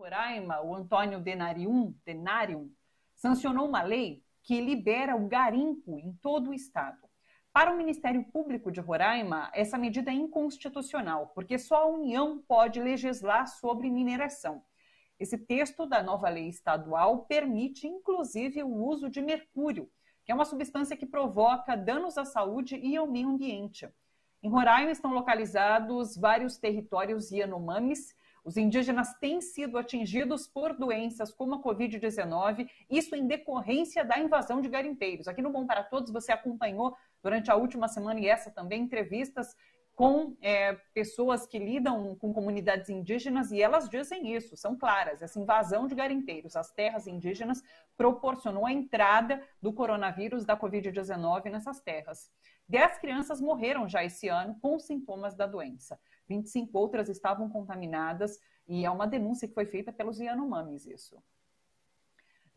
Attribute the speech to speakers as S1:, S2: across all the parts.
S1: Roraima, o Antônio Denarium, sancionou uma lei que libera o garimpo em todo o estado. Para o Ministério Público de Roraima, essa medida é inconstitucional, porque só a União pode legislar sobre mineração. Esse texto da nova lei estadual permite, inclusive, o uso de mercúrio, que é uma substância que provoca danos à saúde e ao meio ambiente. Em Roraima estão localizados vários territórios Yanomamis. Os indígenas têm sido atingidos por doenças como a Covid-19, isso em decorrência da invasão de garimpeiros. Aqui no Bom para Todos você acompanhou durante a última semana e essa também entrevistas com pessoas que lidam com comunidades indígenas e elas dizem isso, são claras, essa invasão de garimpeiros às terras indígenas proporcionou a entrada do coronavírus da Covid-19 nessas terras. 10 crianças morreram já esse ano com sintomas da doença. 25 outras estavam contaminadas e é uma denúncia que foi feita pelos Yanomamis isso.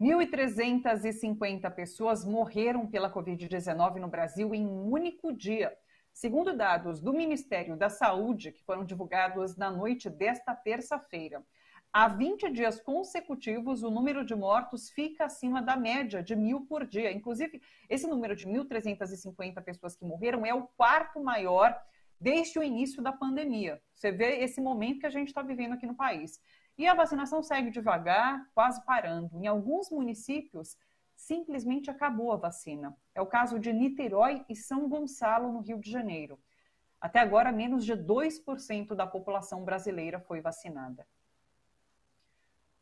S1: 1.350 pessoas morreram pela Covid-19 no Brasil em um único dia. Segundo dados do Ministério da Saúde, que foram divulgados na noite desta terça-feira. Há 20 dias consecutivos, o número de mortos fica acima da média de 1.000 por dia. Inclusive, esse número de 1.350 pessoas que morreram é o quarto maior desde o início da pandemia. Você vê esse momento que a gente está vivendo aqui no país. E a vacinação segue devagar, quase parando. Em alguns municípios, simplesmente acabou a vacina. É o caso de Niterói e São Gonçalo, no Rio de Janeiro. Até agora, menos de 2% da população brasileira foi vacinada.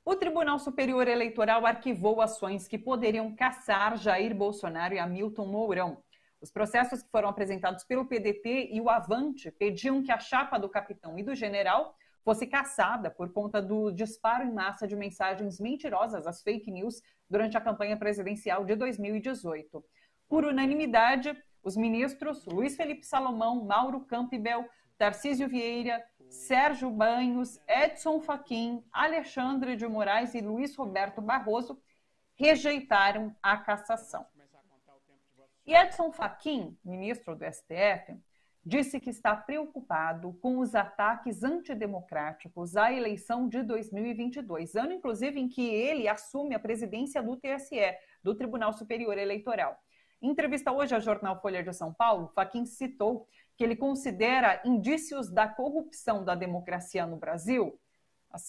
S1: O Tribunal Superior Eleitoral arquivou ações que poderiam caçar Jair Bolsonaro e Hamilton Mourão. Os processos que foram apresentados pelo PDT e o Avante pediam que a chapa do capitão e do general fosse caçada por conta do disparo em massa de mensagens mentirosas, as fake news, durante a campanha presidencial de 2018. Por unanimidade, os ministros Luiz Felipe Salomão, Mauro Campbell, Tarcísio Vieira, Sérgio Banhos, Edson Fachin, Alexandre de Moraes e Luiz Roberto Barroso rejeitaram a cassação. E Edson Fachin, ministro do STF, disse que está preocupado com os ataques antidemocráticos à eleição de 2022, ano inclusive em que ele assume a presidência do TSE, do Tribunal Superior Eleitoral. Em entrevista hoje ao jornal Folha de São Paulo, Fachin citou que ele considera indícios da corrupção da democracia no Brasil os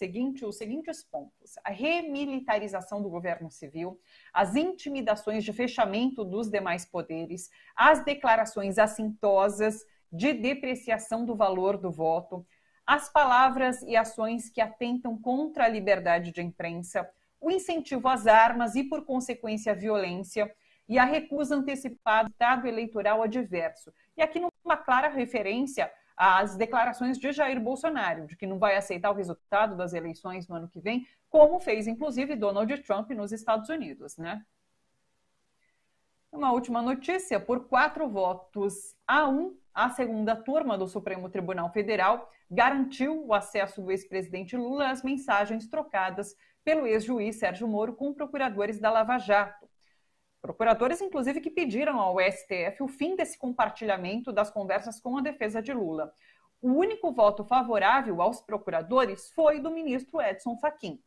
S1: seguintes pontos: a remilitarização do governo civil, as intimidações de fechamento dos demais poderes, as declarações assintosas de depreciação do valor do voto, as palavras e ações que atentam contra a liberdade de imprensa, o incentivo às armas e, por consequência, a violência, e a recusa antecipada do estado eleitoral adverso. E aqui numa clara referência às declarações de Jair Bolsonaro, de que não vai aceitar o resultado das eleições no ano que vem, como fez, inclusive, Donald Trump nos Estados Unidos, né? Uma última notícia: por 4 votos a 1, a segunda turma do Supremo Tribunal Federal garantiu o acesso do ex-presidente Lula às mensagens trocadas pelo ex-juiz Sérgio Moro com procuradores da Lava Jato. Procuradores, inclusive, que pediram ao STF o fim desse compartilhamento das conversas com a defesa de Lula. O único voto favorável aos procuradores foi do ministro Edson Fachin.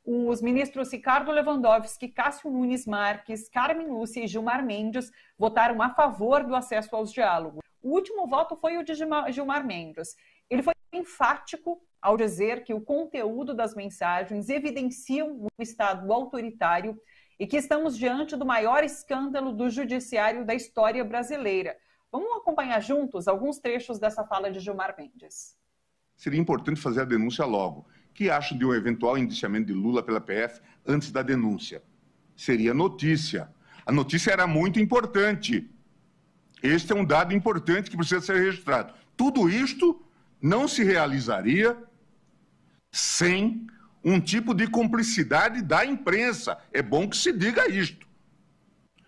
S1: Os ministros Ricardo Lewandowski, Cássio Nunes Marques, Carmen Lúcia e Gilmar Mendes votaram a favor do acesso aos diálogos. O último voto foi o de Gilmar Mendes. Ele foi enfático ao dizer que o conteúdo das mensagens evidenciam um Estado autoritário e que estamos diante do maior escândalo do judiciário da história brasileira. Vamos acompanhar juntos alguns trechos dessa fala de Gilmar Mendes.
S2: Seria importante fazer a denúncia logo. O que acham de um eventual indiciamento de Lula pela PF antes da denúncia? Seria notícia. A notícia era muito importante. Este é um dado importante que precisa ser registrado. Tudo isto não se realizaria sem um tipo de cumplicidade da imprensa. É bom que se diga isto.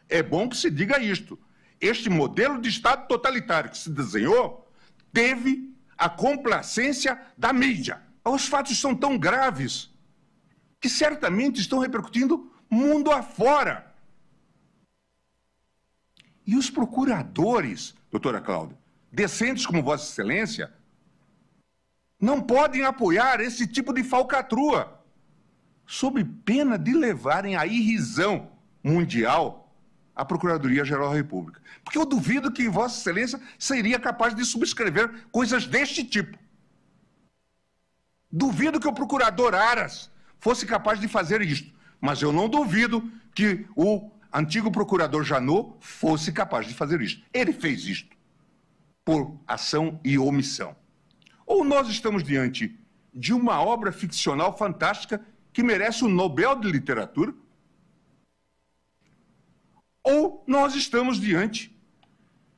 S2: É bom que se diga isto. Este modelo de Estado totalitário que se desenhou teve a complacência da mídia. Os fatos são tão graves que certamente estão repercutindo mundo afora. E os procuradores, doutora Cláudia, decentes como Vossa Excelência, não podem apoiar esse tipo de falcatrua. sob pena de levarem à irrisão mundial a Procuradoria-Geral da República. Porque eu duvido que Vossa Excelência seria capaz de subscrever coisas deste tipo. Duvido que o procurador Aras fosse capaz de fazer isto, mas eu não duvido que o antigo procurador Janot fosse capaz de fazer isto. Ele fez isto por ação e omissão. Ou nós estamos diante de uma obra ficcional fantástica que merece o Nobel de Literatura, ou nós estamos diante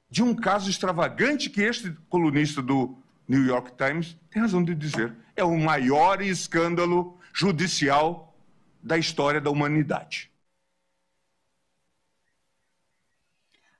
S2: de um caso extravagante que este colunista do New York Times tem razão de dizer. É o maior escândalo judicial da história da humanidade.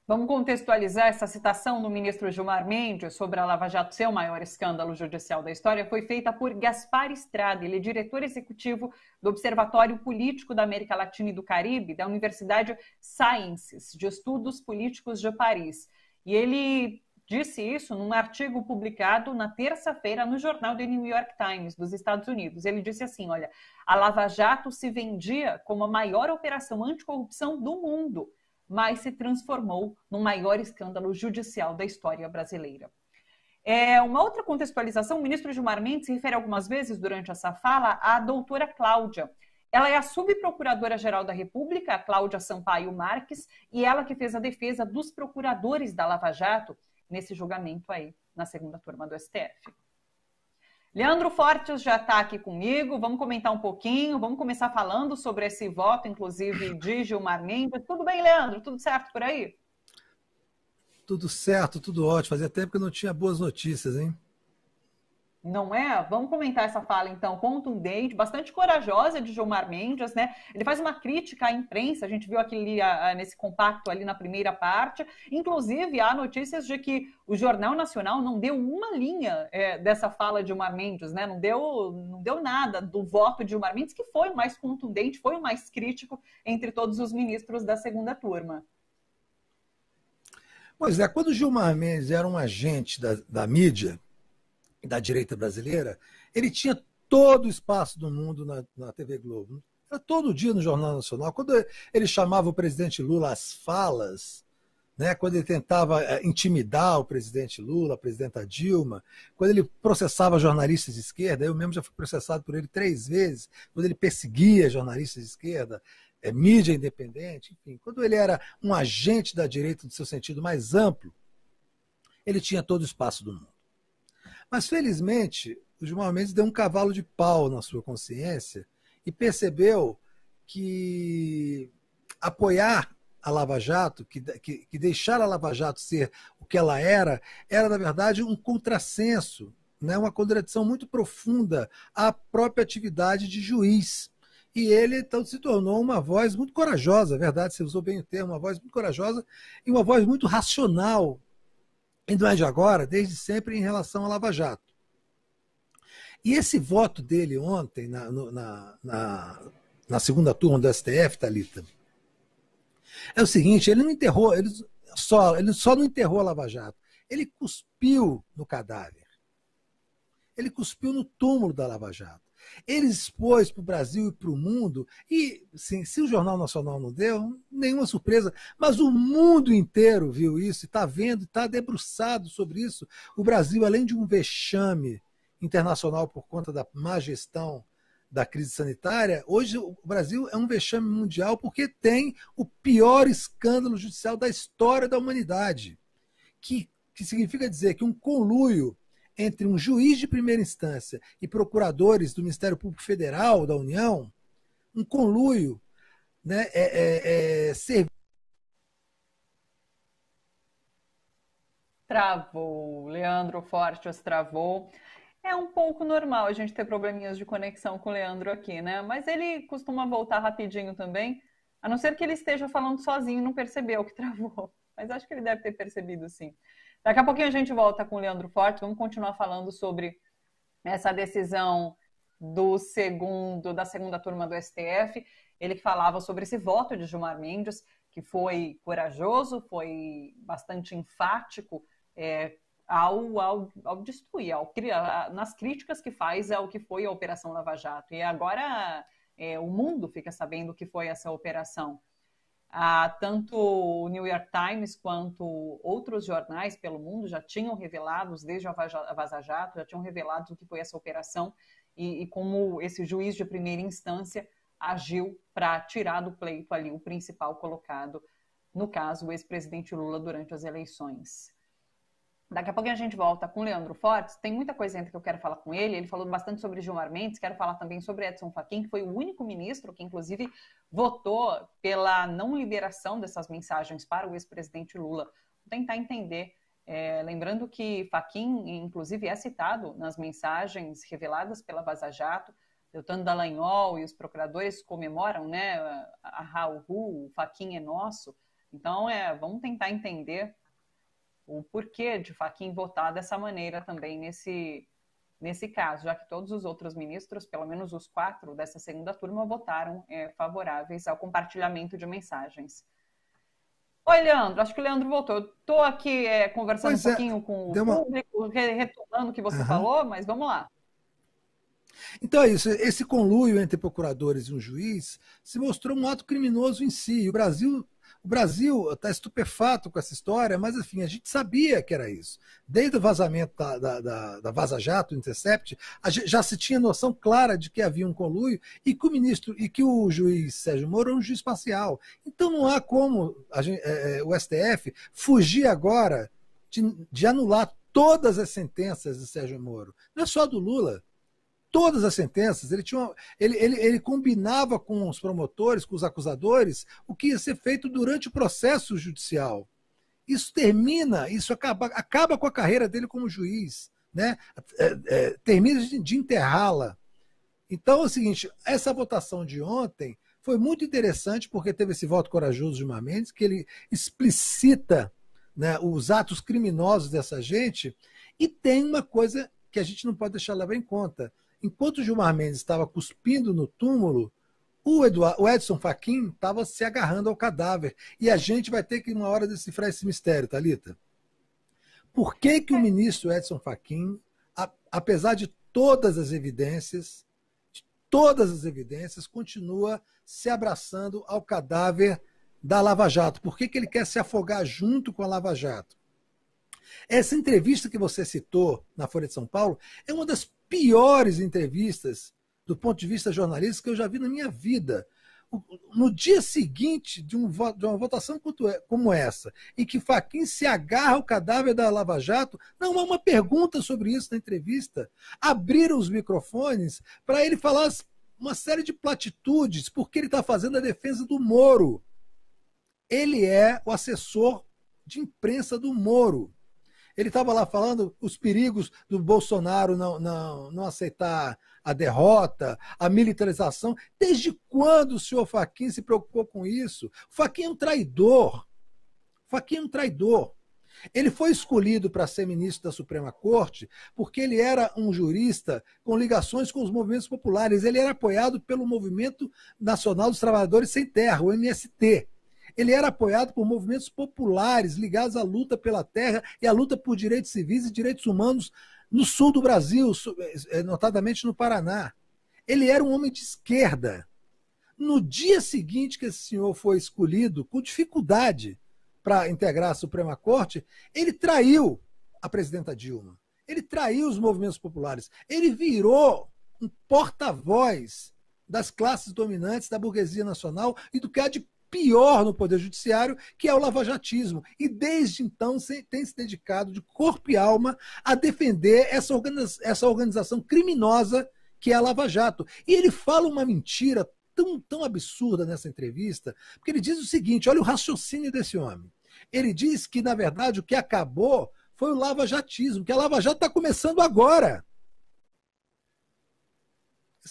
S1: Vamos contextualizar essa citação do ministro Gilmar Mendes sobre a Lava Jato ser o maior escândalo judicial da história. Foi feita por Gaspar Estrada, ele é diretor executivo do Observatório Político da América Latina e do Caribe, da Universidade Sciences, de Estudos Políticos de Paris. E ele disse isso num artigo publicado na terça-feira no jornal The New York Times, dos Estados Unidos. Ele disse assim, olha, a Lava Jato se vendia como a maior operação anticorrupção do mundo, mas se transformou no maior escândalo judicial da história brasileira. Uma outra contextualização, o ministro Gilmar Mendes se refere algumas vezes durante essa fala à doutora Cláudia. Ela é a subprocuradora-geral da República, a Cláudia Sampaio Marques, e ela que fez a defesa dos procuradores da Lava Jato nesse julgamento aí, na segunda turma do STF. Leandro Fortes já está aqui comigo, vamos comentar um pouquinho, vamos começar falando sobre esse voto, inclusive, de Gilmar Mendes. Tudo bem, Leandro? Tudo certo por aí?
S3: Tudo certo, tudo ótimo. Fazia tempo que eu não tinha boas notícias, hein?
S1: Não é? Vamos comentar essa fala, então, contundente, bastante corajosa de Gilmar Mendes, né? Ele faz uma crítica à imprensa, a gente viu aquele, nesse compacto ali na primeira parte. Inclusive, há notícias de que o Jornal Nacional não deu uma linha dessa fala de Gilmar Mendes, né? Não deu nada do voto de Gilmar Mendes, que foi o mais contundente, foi o mais crítico entre todos os ministros da segunda turma.
S3: Pois é, quando o Gilmar Mendes era um agente da mídia, da direita brasileira, ele tinha todo o espaço do mundo na TV Globo. Era todo dia no Jornal Nacional. Quando ele chamava o presidente Lula às falas, né, quando ele tentava intimidar o presidente Lula, a presidenta Dilma, quando ele processava jornalistas de esquerda, eu mesmo já fui processado por ele 3 vezes, quando ele perseguia jornalistas de esquerda, mídia independente, enfim, quando ele era um agente da direita no seu sentido mais amplo, ele tinha todo o espaço do mundo. Mas, felizmente, o Gilmar Mendes deu um cavalo de pau na sua consciência e percebeu que apoiar a Lava Jato, que deixar a Lava Jato ser o que ela era, na verdade, um contrassenso, né? Uma contradição muito profunda à própria atividade de juiz. E ele, então, se tornou uma voz muito corajosa, é verdade, você usou bem o termo, uma voz muito corajosa e uma voz muito racional, e não é de agora, desde sempre, em relação à Lava Jato. E esse voto dele ontem, na segunda turma do STF, Thalita, é o seguinte, ele só não enterrou a Lava Jato, ele cuspiu no cadáver. Ele cuspiu no túmulo da Lava Jato. Ele expôs para o Brasil e para o mundo, e sim, se o Jornal Nacional não deu, nenhuma surpresa, mas o mundo inteiro viu isso, está vendo, está debruçado sobre isso. O Brasil, além de um vexame internacional por conta da má gestão da crise sanitária, hoje o Brasil é um vexame mundial porque tem o pior escândalo judicial da história da humanidade, que significa dizer que um conluio entre um juiz de primeira instância e procuradores do Ministério Público Federal da União, um conluio, né,
S1: Travou, Leandro Fortes travou. É um pouco normal a gente ter probleminhas de conexão com o Leandro aqui, né? Mas ele costuma voltar rapidinho também, a não ser que ele esteja falando sozinho e não percebeu que travou. Mas acho que ele deve ter percebido, sim. Daqui a pouquinho a gente volta com o Leandro Fortes, vamos continuar falando sobre essa decisão da segunda turma do STF. Ele que falava sobre esse voto de Gilmar Mendes, que foi corajoso, foi bastante enfático ao destruir, nas críticas que faz ao que foi a Operação Lava Jato. E agora o mundo fica sabendo o que foi essa operação. Tanto o New York Times quanto outros jornais pelo mundo já tinham revelado, desde a Vaza Jato, já tinham revelado o que foi essa operação e como esse juiz de primeira instância agiu para tirar do pleito ali o principal colocado, no caso, o ex-presidente Lula durante as eleições. Daqui a pouco a gente volta com o Leandro Fortes. Tem muita coisa ainda que eu quero falar com ele. Ele falou bastante sobre Gilmar Mendes. Quero falar também sobre Edson Fachin, que foi o único ministro que, inclusive, votou pela não liberação dessas mensagens para o ex-presidente Lula. Vou tentar entender. Lembrando que Fachin, inclusive, é citado nas mensagens reveladas pela Vaza Jato. Deltan Dallagnol e os procuradores comemoram, né, a Raul, o Fachin é nosso. Então, vamos tentar entender o porquê de Fachin votar dessa maneira também nesse caso, já que todos os outros ministros, pelo menos os 4 dessa segunda turma, votaram favoráveis ao compartilhamento de mensagens. Oi, Leandro, acho que o Leandro voltou. Eu estou aqui conversando um pouquinho com o público, retomando o que você falou, mas vamos lá.
S3: Então é isso, esse conluio entre procuradores e um juiz se mostrou um ato criminoso em si. O Brasil está estupefato com essa história, mas enfim, a gente sabia que era isso. Desde o vazamento da Vaza Jato, Intercept, já se tinha noção clara de que havia um conluio e que o juiz Sérgio Moro é um juiz parcial. Então não há como o STF fugir agora de anular todas as sentenças de Sérgio Moro. Não é só do Lula. Todas as sentenças, ele combinava com os promotores, com os acusadores, o que ia ser feito durante o processo judicial. Isso acaba com a carreira dele como juiz, né? Termina de enterrá-la. Então é o seguinte, essa votação de ontem foi muito interessante porque teve esse voto corajoso de Gilmar Mendes, que ele explicita, né, os atos criminosos dessa gente, e tem uma coisa que a gente não pode deixar levar em conta. Enquanto o Gilmar Mendes estava cuspindo no túmulo, o Edson Fachin estava se agarrando ao cadáver. E a gente vai ter que, uma hora, decifrar esse mistério, Thalita. Por que o ministro Edson Fachin, apesar de todas as evidências, continua se abraçando ao cadáver da Lava Jato? Por que ele quer se afogar junto com a Lava Jato? Essa entrevista que você citou na Folha de São Paulo é uma das piores entrevistas do ponto de vista jornalístico que eu já vi na minha vida. No dia seguinte de uma votação como essa, em que Fachin se agarra ao cadáver da Lava Jato, não há uma pergunta sobre isso na entrevista. Abriram os microfones para ele falar uma série de platitudes, porque ele está fazendo a defesa do Moro. Ele é o assessor de imprensa do Moro. Ele estava lá falando os perigos do Bolsonaro não aceitar a derrota, a militarização. Desde quando o senhor Fachin se preocupou com isso? O Fachin é um traidor. Ele foi escolhido para ser ministro da Suprema Corte porque ele era um jurista com ligações com os movimentos populares. Ele era apoiado pelo Movimento Nacional dos Trabalhadores Sem Terra, o MST. Ele era apoiado por movimentos populares ligados à luta pela terra e à luta por direitos civis e direitos humanos no sul do Brasil, notadamente no Paraná. Ele era um homem de esquerda. No dia seguinte que esse senhor foi escolhido, com dificuldade para integrar a Suprema Corte, ele traiu a presidenta Dilma. Ele traiu os movimentos populares. Ele virou um porta-voz das classes dominantes da burguesia nacional e do que há de pior no Poder Judiciário, que é o lavajatismo. E desde então tem se dedicado de corpo e alma a defender essa organização criminosa que é a Lava Jato. E ele fala uma mentira tão absurda nessa entrevista, porque ele diz o seguinte, olha o raciocínio desse homem. Ele diz que, na verdade, o que acabou foi o lavajatismo, que a Lava Jato está começando agora.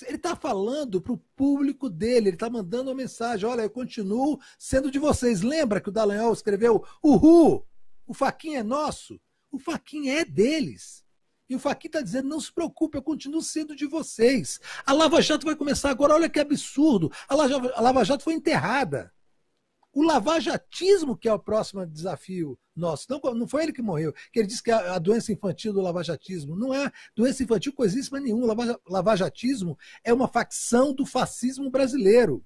S3: Ele está falando para o público dele, ele está mandando uma mensagem, olha, eu continuo sendo de vocês. Lembra que o Dallagnol escreveu, uhul, o Fachin é nosso? O Fachin é deles. E o Fachin está dizendo, não se preocupe, eu continuo sendo de vocês. A Lava Jato vai começar agora, olha que absurdo, a Lava Jato foi enterrada. O lavajatismo que é o próximo desafio nosso. Não foi ele que morreu, que ele disse que a doença infantil do lavajatismo não é doença infantil coisíssima nenhuma. Lavajatismo é uma facção do fascismo brasileiro.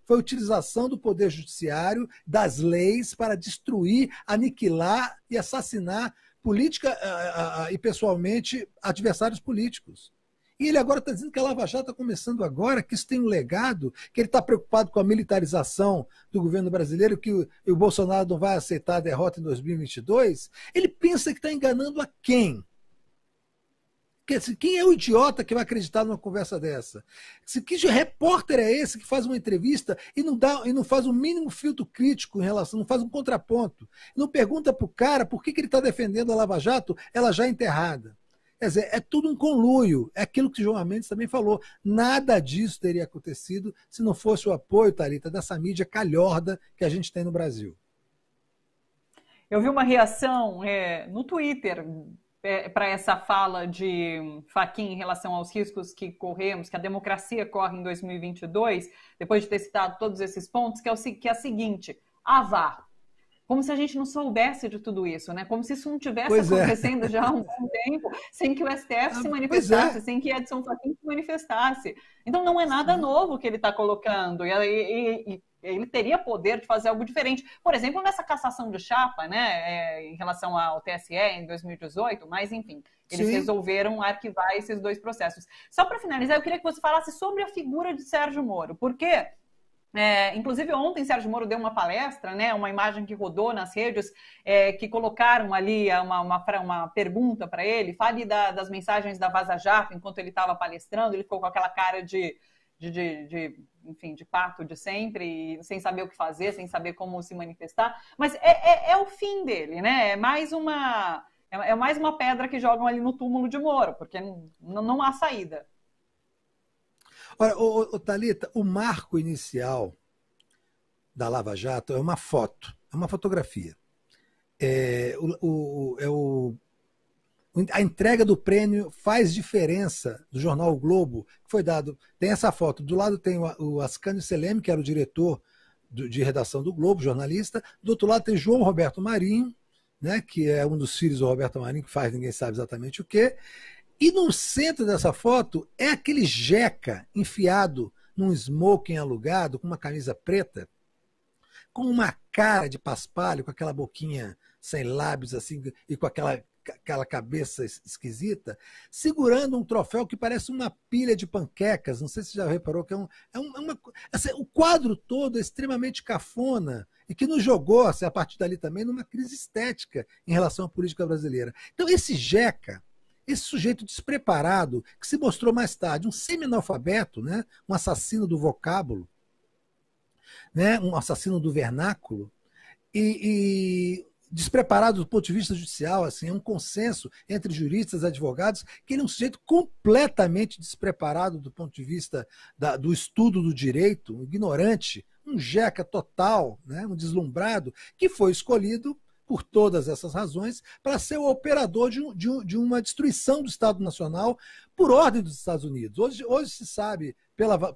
S3: Foi a utilização do poder judiciário, das leis, para destruir, aniquilar e assassinar política e pessoalmente adversários políticos. E ele agora está dizendo que a Lava Jato está começando agora, que isso tem um legado, que ele está preocupado com a militarização do governo brasileiro, que o Bolsonaro não vai aceitar a derrota em 2022. Ele pensa que está enganando a quem? Quem é o idiota que vai acreditar numa conversa dessa? Que repórter é esse que faz uma entrevista e não faz o mínimo filtro crítico em relação, não faz um contraponto, não pergunta para o cara por que ele está defendendo a Lava Jato, ela já enterrada. Quer dizer, é tudo um conluio. É aquilo que o João Mendes também falou. Nada disso teria acontecido se não fosse o apoio, Thalita, dessa mídia calhorda que a gente tem no Brasil.
S1: Eu vi uma reação no Twitter para essa fala de Fachin em relação aos riscos que corremos, que a democracia corre em 2022, depois de ter citado todos esses pontos, que é a seguinte: vá. Como se a gente não soubesse de tudo isso, né? Como se isso não estivesse acontecendo já há um bom tempo, sem que o STF se manifestasse, sem que Edson Fachin se manifestasse. Então não é nada novo que ele está colocando. E ele teria poder de fazer algo diferente. Por exemplo, nessa cassação de chapa, né? Em relação ao TSE em 2018, mas enfim, eles resolveram arquivar esses dois processos. Só para finalizar, eu queria que você falasse sobre a figura de Sérgio Moro, porque inclusive ontem Sérgio Moro deu uma palestra, né, uma imagem que rodou nas redes, que colocaram ali uma pergunta para ele, fale das mensagens da Vaza Jato enquanto ele estava palestrando, ele ficou com aquela cara enfim, de pato de sempre, e sem saber o que fazer, sem saber como se manifestar, mas é o fim dele, né, é mais uma pedra que jogam ali no túmulo de Moro, porque não há saída.
S3: Ora, Thalita, o marco inicial da Lava Jato é uma foto, é uma fotografia. A entrega do prêmio Faz Diferença do jornal o Globo, que foi dado, tem essa foto, do lado tem o Ascânio Seleme, que era o diretor de redação do Globo, jornalista, do outro lado tem João Roberto Marinho, né, que é um dos filhos do Roberto Marinho, que faz ninguém sabe exatamente o quê. E no centro dessa foto é aquele jeca enfiado num smoking alugado, com uma camisa preta, com uma cara de paspalho, com aquela boquinha sem lábios assim, e com aquela cabeça esquisita, segurando um troféu que parece uma pilha de panquecas. Não sei se você já reparou que assim, o quadro todo é extremamente cafona e que nos jogou, assim, a partir dali também, numa crise estética em relação à política brasileira. Então esse jeca, esse sujeito despreparado, que se mostrou mais tarde um semi-analfabeto, né? Um assassino do vocábulo, né? Um assassino do vernáculo, e despreparado do ponto de vista judicial, assim, é um consenso entre juristas e advogados que ele é um sujeito completamente despreparado do ponto de vista do estudo do direito, um ignorante, um jeca total, né? Um deslumbrado, que foi escolhido por todas essas razões, para ser o operador de uma destruição do Estado Nacional por ordem dos Estados Unidos. Hoje se sabe,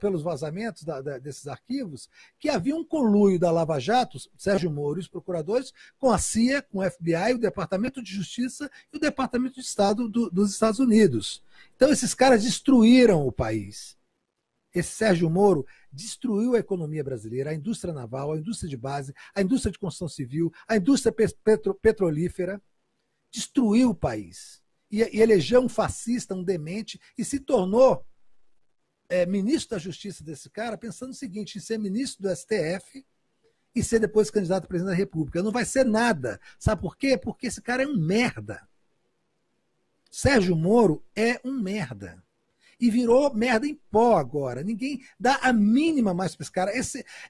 S3: pelos vazamentos desses arquivos, que havia um conluio da Lava Jato, Sérgio Moro e os procuradores, com a CIA, com o FBI, o Departamento de Justiça e o Departamento de Estado dos Estados Unidos. Então esses caras destruíram o país. Esse Sérgio Moro destruiu a economia brasileira, a indústria naval, a indústria de base, a indústria de construção civil, a indústria petrolífera, destruiu o país. E elegeu um fascista, um demente, e se tornou ministro da Justiça desse cara, pensando o seguinte, em ser ministro do STF e ser depois candidato a presidente da República. Não vai ser nada. Sabe por quê? Porque esse cara é um merda. Sérgio Moro é um merda. E virou merda em pó agora. Ninguém dá a mínima mais para esse cara.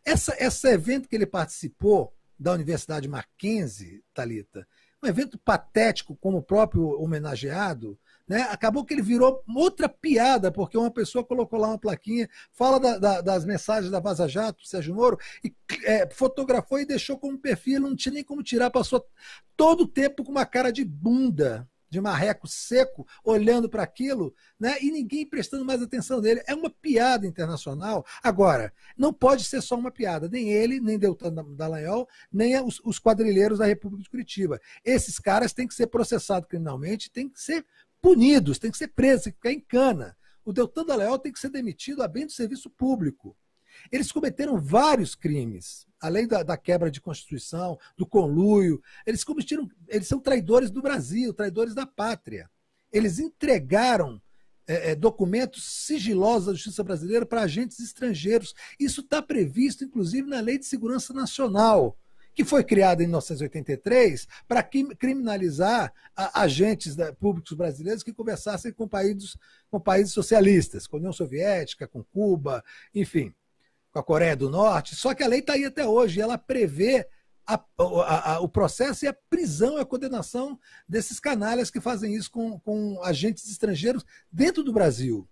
S3: Esse evento que ele participou da Universidade Mackenzie, Thalita, um evento patético, como o próprio homenageado, né? Acabou que ele virou outra piada, porque uma pessoa colocou lá uma plaquinha, fala das mensagens da Vaza Jato, Sérgio Moro, e fotografou e deixou como perfil, não tinha nem como tirar, passou todo o tempo com uma cara de bunda de marreco seco, olhando para aquilo, né, e ninguém prestando mais atenção nele. É uma piada internacional. Agora, não pode ser só uma piada. Nem ele, nem Deltan Dallagnol, nem os quadrilheiros da República de Curitiba. Esses caras têm que ser processados criminalmente, têm que ser punidos, têm que ser presos, têm que ficar em cana. O Deltan Dallagnol tem que ser demitido a bem do serviço público. Eles cometeram vários crimes, além da quebra de Constituição, do conluio. Eles são traidores do Brasil, traidores da pátria. Eles entregaram documentos sigilosos da justiça brasileira para agentes estrangeiros. Isso está previsto, inclusive, na Lei de Segurança Nacional, que foi criada em 1983 para criminalizar agentes públicos brasileiros que conversassem com países socialistas, com a União Soviética, com Cuba, enfim, com a Coreia do Norte. Só que a lei está aí até hoje, e ela prevê o processo e a prisão e a condenação desses canalhas que fazem isso com agentes estrangeiros dentro do Brasil.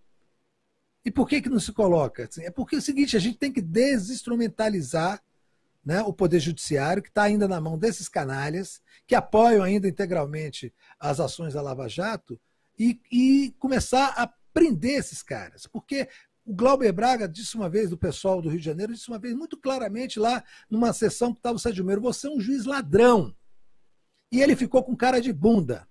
S3: E por que não se coloca? É porque é o seguinte, a gente tem que desinstrumentalizar, né, o Poder Judiciário, que está ainda na mão desses canalhas, que apoiam ainda integralmente as ações da Lava Jato, e começar a prender esses caras. Porque o Glauber Braga disse uma vez, do pessoal do Rio de Janeiro, disse uma vez muito claramente lá, numa sessão que estava o Sérgio Moro: você é um juiz ladrão. E ele ficou com cara de bunda.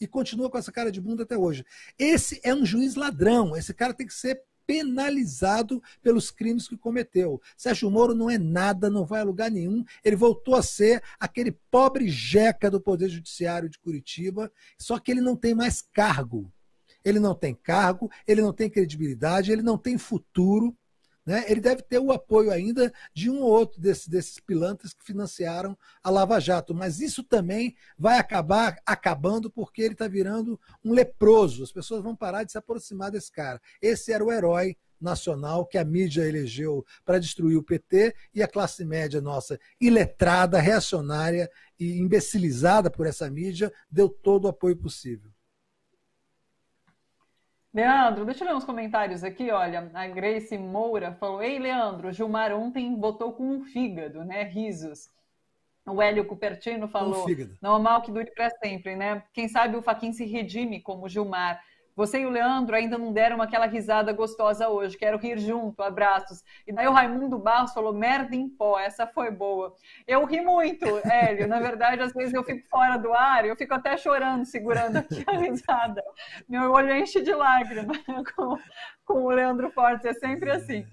S3: E continua com essa cara de bunda até hoje. Esse é um juiz ladrão. Esse cara tem que ser penalizado pelos crimes que cometeu. Sérgio Moro não é nada, não vai a lugar nenhum. Ele voltou a ser aquele pobre jeca do Poder Judiciário de Curitiba, só que ele não tem mais cargo. Ele não tem cargo, ele não tem credibilidade, ele não tem futuro, né? Ele deve ter o apoio ainda de um ou outro desses pilantras que financiaram a Lava Jato, mas isso também vai acabar acabando, porque ele está virando um leproso. As pessoas vão parar de se aproximar desse cara. Esse era o herói nacional que a mídia elegeu para destruir o PT, e a classe média nossa, iletrada, reacionária e imbecilizada por essa mídia, deu todo o apoio possível.
S1: Leandro, deixa eu ler uns comentários aqui. Olha, a Grace Moura falou: ei, Leandro, Gilmar ontem votou com um fígado, né? Risos. O Hélio Cupertino falou: não há mal que dure para sempre, né? Quem sabe o Fachin se redime como Gilmar. Você e o Leandro ainda não deram aquela risada gostosa hoje. Quero rir junto, abraços. E daí o Raimundo Barros falou: merda em pó, essa foi boa. Eu ri muito, Hélio. Na verdade, às vezes eu fico fora do ar, eu fico até chorando, segurando aqui a risada. Meu olho enche de lágrimas com o Leandro Fortes. É sempre assim.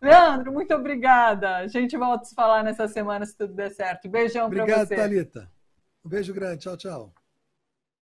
S1: Leandro, muito obrigada. A gente volta a se falar nessa semana, se tudo der certo. Beijão para você.
S3: Obrigado, Thalita. Um beijo grande. Tchau, tchau.